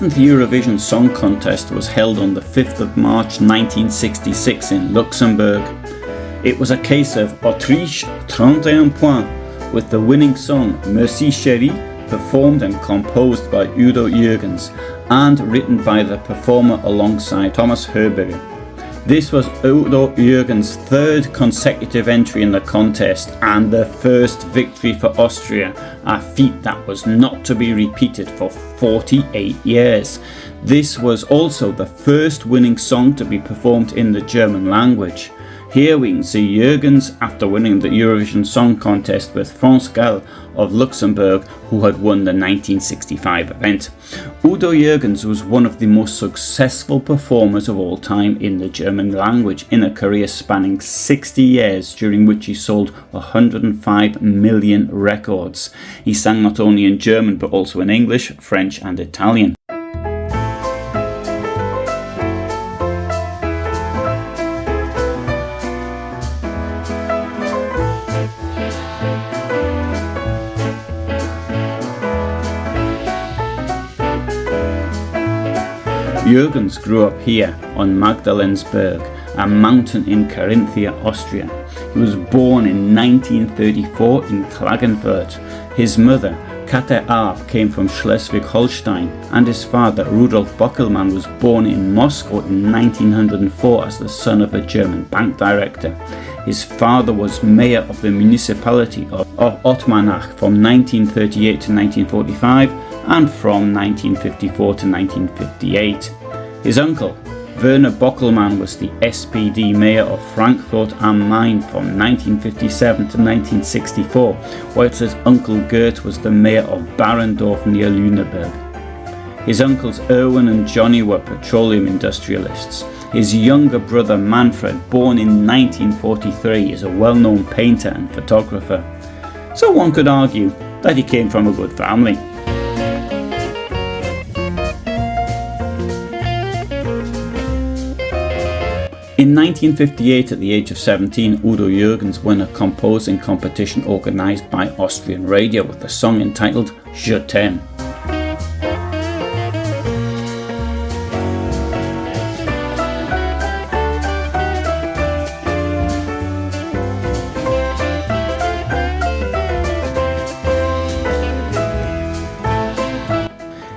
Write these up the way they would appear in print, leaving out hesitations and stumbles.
7th Eurovision Song Contest was held on the 5th of March 1966 in Luxembourg. It was a case of Autriche 31 points, with the winning song Merci Chérie performed and composed by Udo Jurgens and written by the performer alongside Thomas Herberger. This was Udo Jurgens' third consecutive entry in the contest and the first victory for Austria, a feat that was not to be repeated for 48 years. This was also the first winning song to be performed in the German language. Here we can see Jurgens after winning the Eurovision Song Contest with France Gall of Luxembourg, who had won the 1965 event. Udo Jurgens was one of the most successful performers of all time in the German language, in a career spanning 60 years, during which he sold 105 million records. He sang not only in German but also in English, French and Italian. Jurgens grew up here on Magdalensberg, a mountain in Carinthia, Austria. He was born in 1934 in Klagenfurt. His mother, Katte Arp, came from Schleswig-Holstein, and his father, Rudolf Bockelmann, was born in Moscow in 1904 as the son of a German bank director. His father was mayor of the municipality of Ottmannach from 1938 to 1945 and from 1954 to 1958. His uncle, Werner Bockelmann, was the SPD mayor of Frankfurt am Main from 1957 to 1964, whilst his uncle Gert was the mayor of Barendorf near Lüneburg. His uncles Erwin and Johnny were petroleum industrialists. His younger brother Manfred, born in 1943, is a well-known painter and photographer. So one could argue that he came from a good family. In 1958, at the age of 17, Udo Jurgens won a composing competition organised by Austrian radio with a song entitled Je t'aime.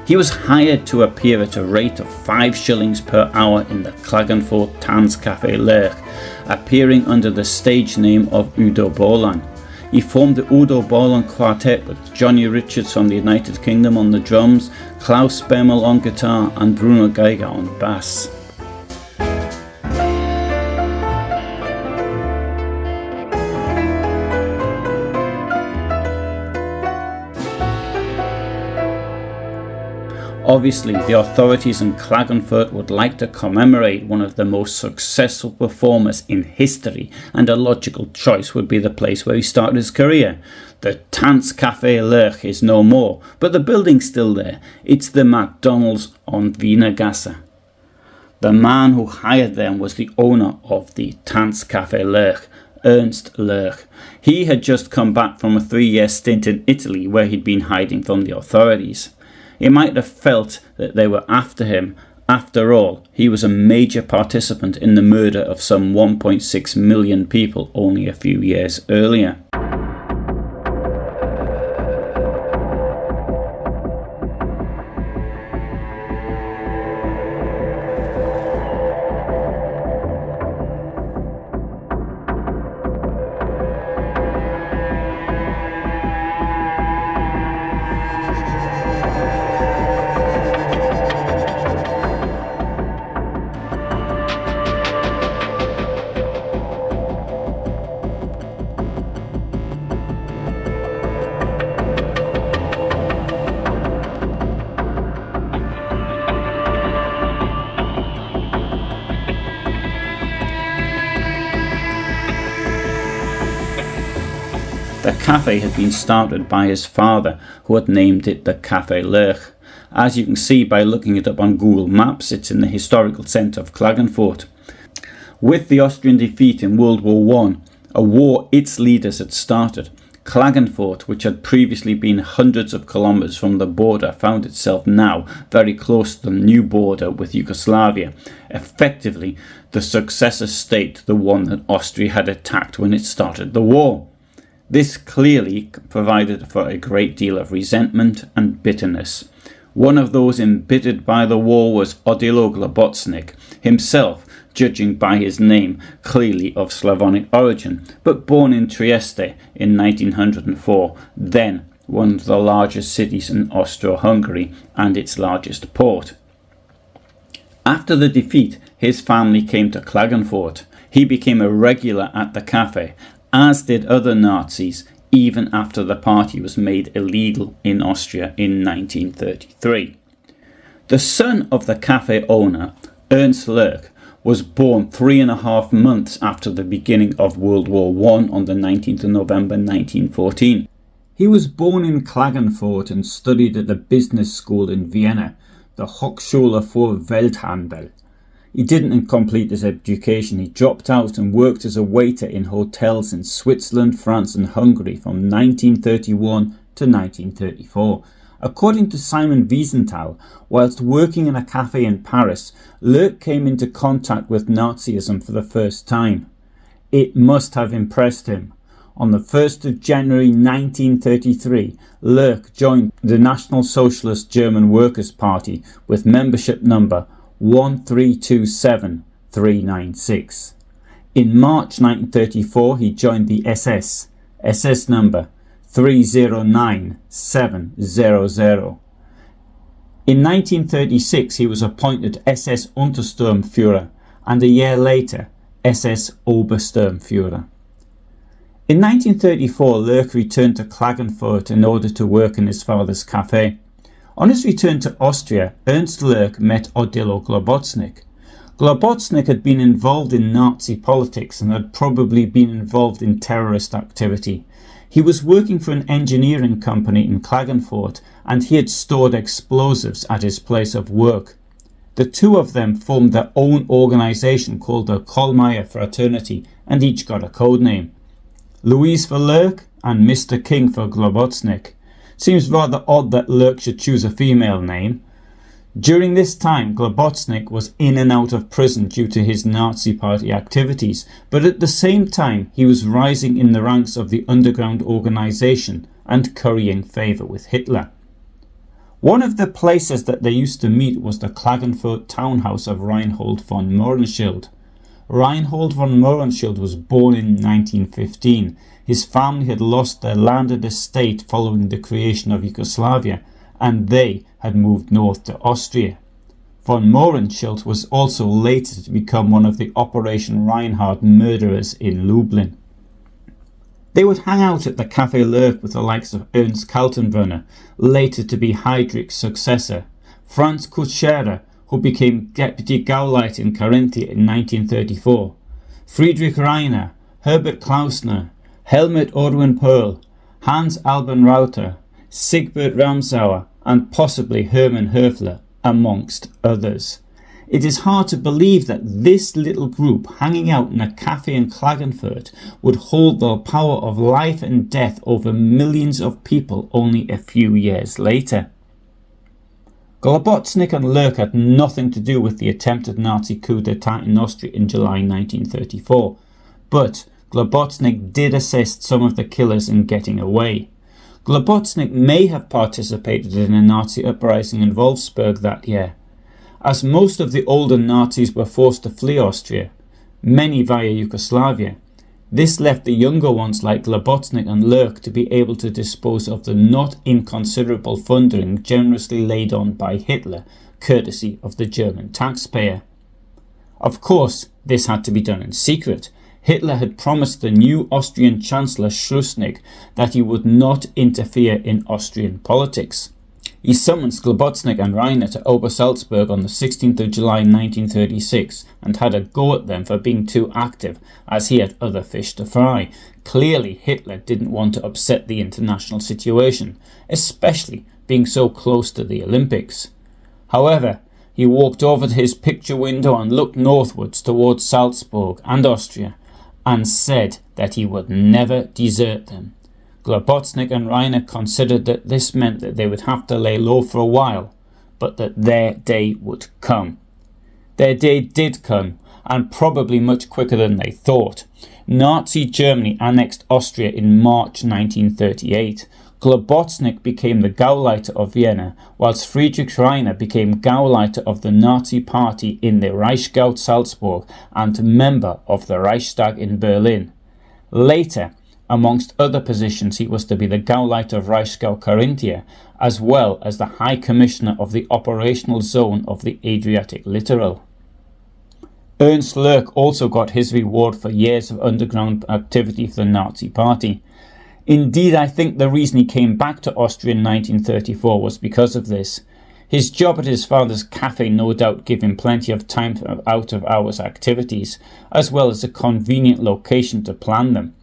He was hired to appear at a rate of 5 shillings per hour in the Klagenfurt Tanzcafé Lerch, appearing under the stage name of Udo Bolan. He formed the Udo Bolan Quartet with Johnny Richards from the United Kingdom on the drums, Klaus Bemmel on guitar and Bruno Geiger on bass. Obviously, the authorities in Klagenfurt would like to commemorate one of the most successful performers in history, and a logical choice would be the place where he started his career. The Tanzcafé Lerch is no more, but the building's still there. It's the McDonald's on Wiener Gasse. The man who hired them was the owner of the Tanzcafé Lerch, Ernst Lerch. He had just come back from a 3-year stint in Italy where he'd been hiding from the authorities. He might have felt that they were after him. After all, he was a major participant in the murder of some 1.6 million people only a few years earlier. The cafe had been started by his father, who had named it the Café Lerch. As you can see by looking it up on Google Maps, it's in the historical centre of Klagenfurt. With the Austrian defeat in World War I, a war its leaders had started, Klagenfurt, which had previously been hundreds of kilometres from the border, found itself now very close to the new border with Yugoslavia, effectively the successor state to the one that Austria had attacked when it started the war. This clearly provided for a great deal of resentment and bitterness. One of those embittered by the war was Odilo Globocnik, himself, judging by his name, clearly of Slavonic origin, but born in Trieste in 1904, then one of the largest cities in Austro-Hungary and its largest port. After the defeat, his family came to Klagenfurt. He became a regular at the café, as did other Nazis, even after the party was made illegal in Austria in 1933. The son of the café owner, Ernst Lerch, was born 3.5 months after the beginning of World War I on the 19th of November 1914. He was born in Klagenfurt and studied at the business school in Vienna, the Hochschule für Welthandel. He didn't complete his education. He dropped out and worked as a waiter in hotels in Switzerland, France and Hungary from 1931 to 1934. According to Simon Wiesenthal, whilst working in a cafe in Paris, Lerch came into contact with Nazism for the first time. It must have impressed him. On the 1st of January 1933, Lerch joined the National Socialist German Workers' Party with membership number 1327396. In March 1934, he joined the SS number 309700. In 1936, he was appointed SS Untersturmführer and a year later SS Obersturmführer. In 1934, Lerch returned to Klagenfurt in order to work in his father's café. On his return to Austria, Ernst Lerch met Odilo Globocnik. Globocnik had been involved in Nazi politics and had probably been involved in terrorist activity. He was working for an engineering company in Klagenfurt and he had stored explosives at his place of work. The two of them formed their own organisation called the Kohlmaier Fraternity and each got a code name. Luise for Lerch and Mr King for Globocnik. Seems rather odd that Lerch should choose a female name. During this time, Globocnik was in and out of prison due to his Nazi party activities, but at the same time he was rising in the ranks of the underground organisation and currying favour with Hitler. One of the places that they used to meet was the Klagenfurt townhouse of Reinhold von Mohrenschildt. Reinhold von Mohrenschildt was born in 1915. His family had lost their landed estate following the creation of Yugoslavia, and they had moved north to Austria. Von Mohrenschildt was also later to become one of the Operation Reinhard murderers in Lublin. They would hang out at the Café Lerch with the likes of Ernst Kaltenbrunner, later to be Heydrich's successor, Franz Kutschera, who became Deputy Gauleiter in Carinthia in 1934, Friedrich Reiner, Herbert Klausner, Helmut Orwin Perl, Hans Alban Rauter, Siegbert Ramsauer and possibly Hermann Höfler, amongst others. It is hard to believe that this little group hanging out in a cafe in Klagenfurt would hold the power of life and death over millions of people only a few years later. Globocnik and Lerch had nothing to do with the attempted Nazi coup d'etat in Austria in July 1934, but Globocnik did assist some of the killers in getting away. Globocnik may have participated in a Nazi uprising in Wolfsburg that year. As most of the older Nazis were forced to flee Austria, many via Yugoslavia, this left the younger ones like Globocnik and Lerch to be able to dispose of the not inconsiderable funding generously laid on by Hitler, courtesy of the German taxpayer. Of course, this had to be done in secret. Hitler had promised the new Austrian Chancellor Schuschnigg that he would not interfere in Austrian politics. He summons Globocnik and Reiner to Obersalzberg on the 16th of July 1936 and had a go at them for being too active, as he had other fish to fry. Clearly Hitler didn't want to upset the international situation, especially being so close to the Olympics. However, he walked over to his picture window and looked northwards towards Salzburg and Austria and said that he would never desert them. Globocnik and Reinhard considered that this meant that they would have to lay low for a while, but that their day would come. Their day did come, and probably much quicker than they thought. Nazi Germany annexed Austria in March 1938. Globocnik became the Gauleiter of Vienna, whilst Friedrich Reinhard became Gauleiter of the Nazi Party in the Reichsgau Salzburg and member of the Reichstag in Berlin. Later, amongst other positions, he was to be the Gauleiter of Reichsgau Carinthia, as well as the High Commissioner of the Operational Zone of the Adriatic Littoral. Ernst Lerch also got his reward for years of underground activity for the Nazi Party. Indeed, I think the reason he came back to Austria in 1934 was because of this. His job at his father's café no doubt gave him plenty of time for out-of-hours activities, as well as a convenient location to plan them.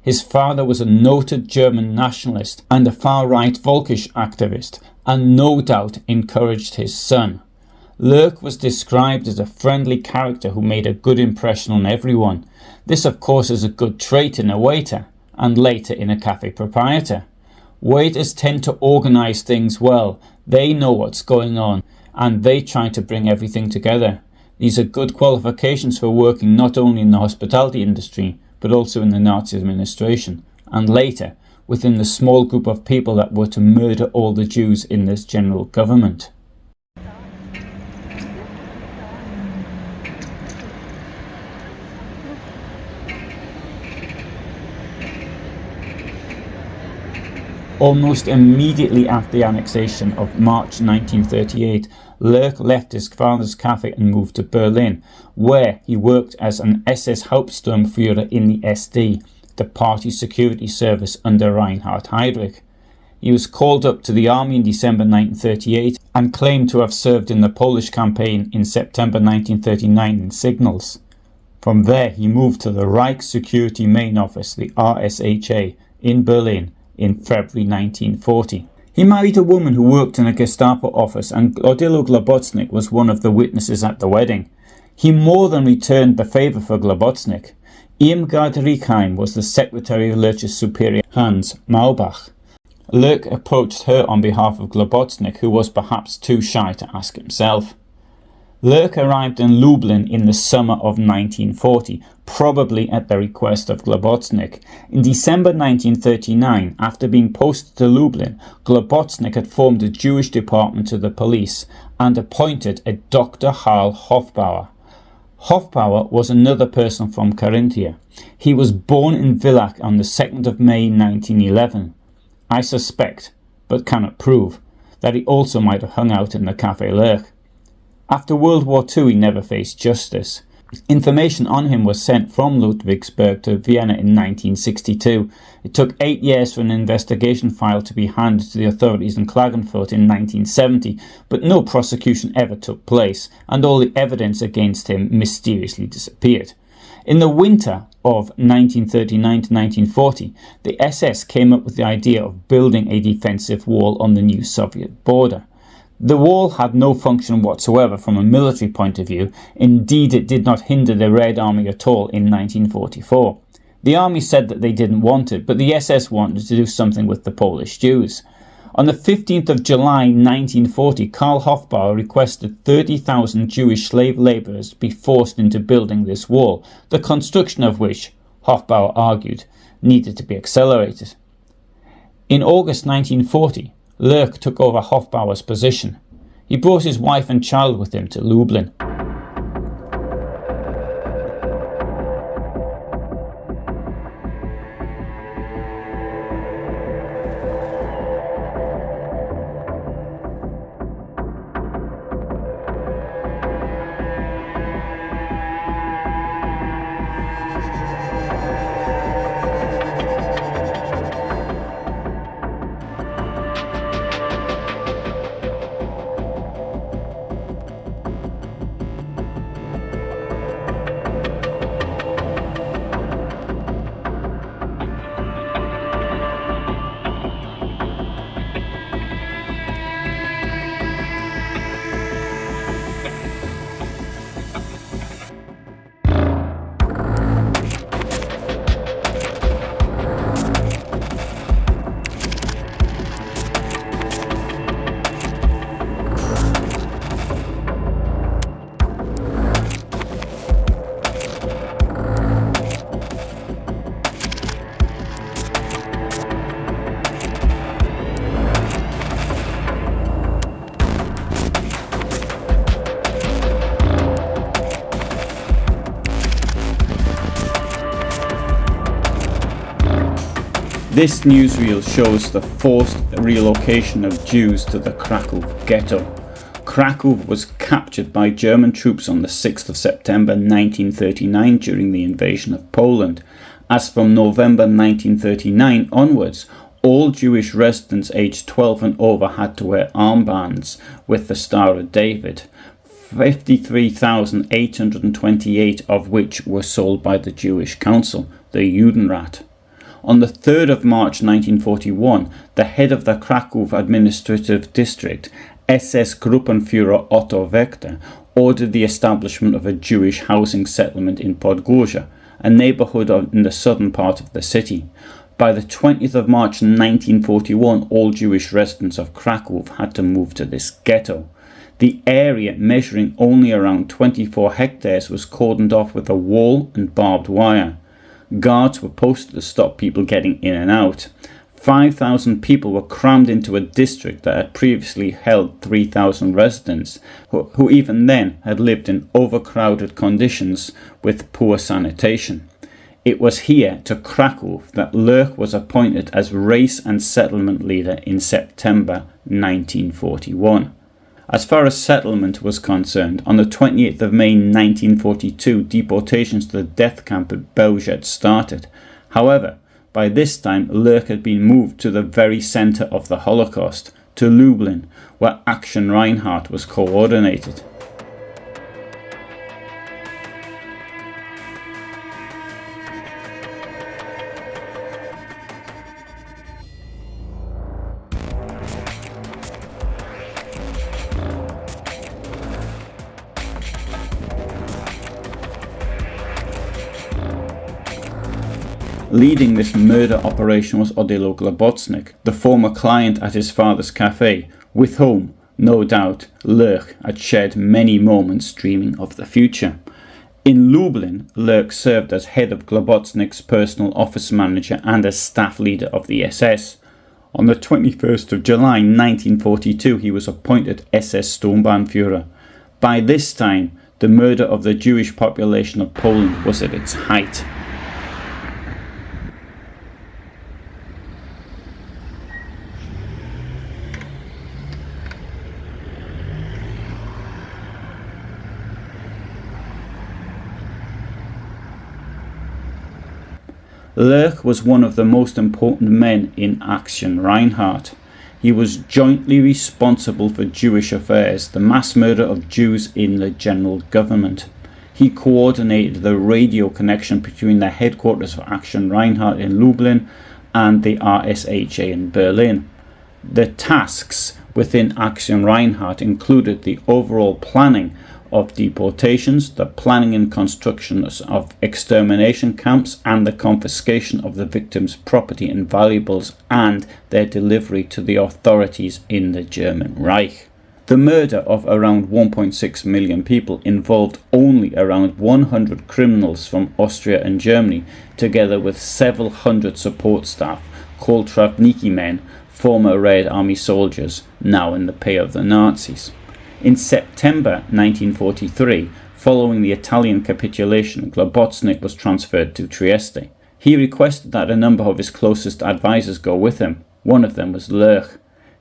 His father was a noted German nationalist and a far-right Völkisch activist, and no doubt encouraged his son. Lerch was described as a friendly character who made a good impression on everyone. This, of course, is a good trait in a waiter, and later in a cafe proprietor. Waiters tend to organise things well. They know what's going on, and they try to bring everything together. These are good qualifications for working not only in the hospitality industry, but also in the Nazi administration, and later within the small group of people that were to murder all the Jews in this general government. Almost immediately after the annexation of March 1938, Lerch left his father's cafe and moved to Berlin, where he worked as an SS Hauptsturmführer in the SD, the party security service under Reinhard Heydrich. He was called up to the army in December 1938 and claimed to have served in the Polish campaign in September 1939 in signals. From there he moved to the Reich Security Main Office, the RSHA, in Berlin in February 1940. He married a woman who worked in a Gestapo office, and Odilo Globocnik was one of the witnesses at the wedding. He more than returned the favour for Globocnik. Irmgard Riekheim was the secretary of Lerch's superior Hans Maubach. Lerch approached her on behalf of Globocnik, who was perhaps too shy to ask himself. Lerch arrived in Lublin in the summer of 1940, probably at the request of Globocnik. In December 1939, after being posted to Lublin, Globocnik had formed a Jewish department of the police and appointed a Dr. Karl Hofbauer. Hofbauer was another person from Carinthia. He was born in Villach on the 2nd of May 1911. I suspect, but cannot prove, that he also might have hung out in the Café Lerch. After World War II, he never faced justice. Information on him was sent from Ludwigsburg to Vienna in 1962. It took 8 years for an investigation file to be handed to the authorities in Klagenfurt in 1970, but no prosecution ever took place, and all the evidence against him mysteriously disappeared. In the winter of 1939 to 1940, the SS came up with the idea of building a defensive wall on the new Soviet border. The wall had no function whatsoever from a military point of view. Indeed, it did not hinder the Red Army at all in 1944. The army said that they didn't want it, but the SS wanted to do something with the Polish Jews. On the 15th of July 1940, Karl Hofbauer requested 30,000 Jewish slave labourers be forced into building this wall, the construction of which, Hofbauer argued, needed to be accelerated. In August 1940, Lerch took over Hofbauer's position. He brought his wife and child with him to Lublin. This newsreel shows the forced relocation of Jews to the Krakow ghetto. Krakow was captured by German troops on the 6th of September 1939 during the invasion of Poland. As from November 1939 onwards, all Jewish residents aged 12 and over had to wear armbands with the Star of David, 53,828 of which were sold by the Jewish Council, the Judenrat. On the 3rd of March 1941, the head of the Krakow administrative district, SS Gruppenführer Otto Wechter, ordered the establishment of a Jewish housing settlement in Podgorze, a neighbourhood in the southern part of the city. By the 20th of March 1941, all Jewish residents of Krakow had to move to this ghetto. The area, measuring only around 24 hectares, was cordoned off with a wall and barbed wire. Guards were posted to stop people getting in and out. 5,000 people were crammed into a district that had previously held 3,000 residents, who even then had lived in overcrowded conditions with poor sanitation. It was here, to Krakow, that Lerch was appointed as race and settlement leader in September 1941. As far as settlement was concerned, on the 28th of May 1942, deportations to the death camp at Belzec started. However, by this time, Lerch had been moved to the very centre of the Holocaust, to Lublin, where Action Reinhard was coordinated. Leading this murder operation was Odilo Globocnik, the former client at his father's café, with whom, no doubt, Lerch had shared many moments dreaming of the future. In Lublin, Lerch served as head of Globocnik's personal office manager and as staff leader of the SS. On the 21st of July 1942, he was appointed SS Sturmbannführer. By this time, the murder of the Jewish population of Poland was at its height. Lerch was one of the most important men in Action Reinhard. He was jointly responsible for Jewish affairs, the mass murder of Jews in the general government. He coordinated the radio connection between the headquarters of Action Reinhard in Lublin and the RSHA in Berlin. The tasks within Action Reinhard included the overall planning of deportations, the planning and construction of extermination camps, and the confiscation of the victims' property and valuables and their delivery to the authorities in the German Reich. The murder of around 1.6 million people involved only around 100 criminals from Austria and Germany, together with several hundred support staff called Travniki men, former Red Army soldiers, now in the pay of the Nazis. In September 1943, following the Italian capitulation, Globocnik was transferred to Trieste. He requested that a number of his closest advisors go with him. One of them was Lerch.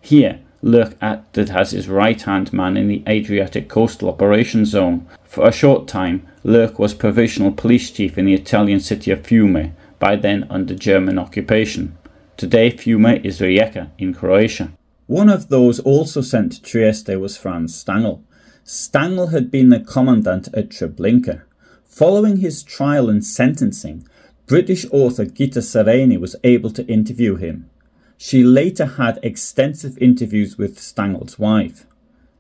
Here, Lerch acted as his right-hand man in the Adriatic Coastal Operations Zone. For a short time, Lerch was provisional police chief in the Italian city of Fiume, by then under German occupation. Today, Fiume is Rijeka in Croatia. One of those also sent to Trieste was Franz Stangl. Stangl had been the commandant at Treblinka. Following his trial and sentencing, British author Gitta Sereny was able to interview him. She later had extensive interviews with Stangl's wife.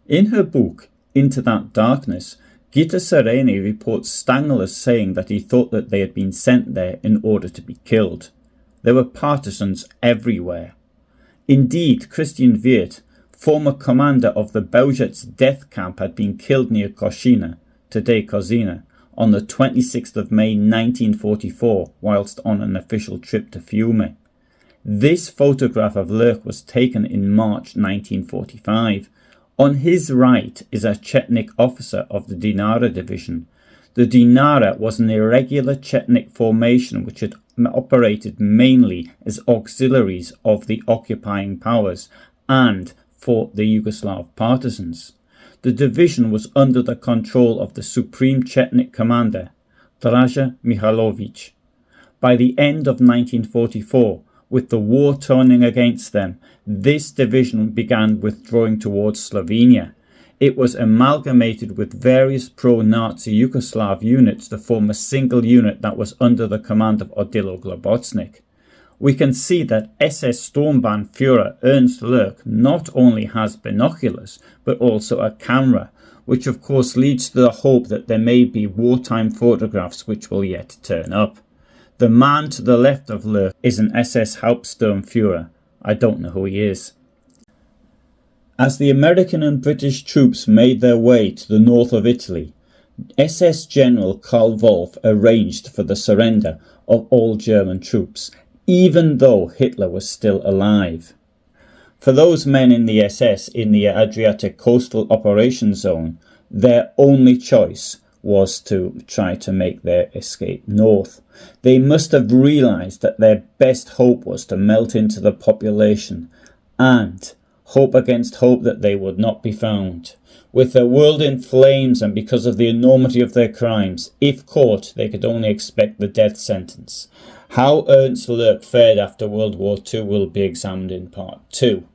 In her book, Into That Darkness, Gitta Sereny reports Stangl as saying that he thought that they had been sent there in order to be killed. There were partisans everywhere. Indeed, Christian Wirth, former commander of the Belzec death camp, had been killed near Koszina, today Kozina, on the 26th of May 1944 whilst on an official trip to Fiume. This photograph of Lerch was taken in March 1945. On his right is a Chetnik officer of the Dinara division. The Dinara was an irregular Chetnik formation which had operated mainly as auxiliaries of the occupying powers and for the Yugoslav partisans. The division was under the control of the Supreme Chetnik commander, Draža Mihailović. By the end of 1944, with the war turning against them, this division began withdrawing towards Slovenia. It was amalgamated with various pro-Nazi Yugoslav units to form a single unit that was under the command of Odilo Globocnik. We can see that SS Sturmbannführer Ernst Lerch not only has binoculars, but also a camera, which of course leads to the hope that there may be wartime photographs which will yet turn up. The man to the left of Lerch is an SS Hauptsturmführer. I don't know who he is. As the American and British troops made their way to the north of Italy, SS General Karl Wolff arranged for the surrender of all German troops, even though Hitler was still alive. For those men in the SS in the Adriatic coastal operation zone, their only choice was to try to make their escape north. They must have realised that their best hope was to melt into the population and hope against hope that they would not be found. With their world in flames and because of the enormity of their crimes, if caught, they could only expect the death sentence. How Ernst Lerch fared after World War II will be examined in part 2.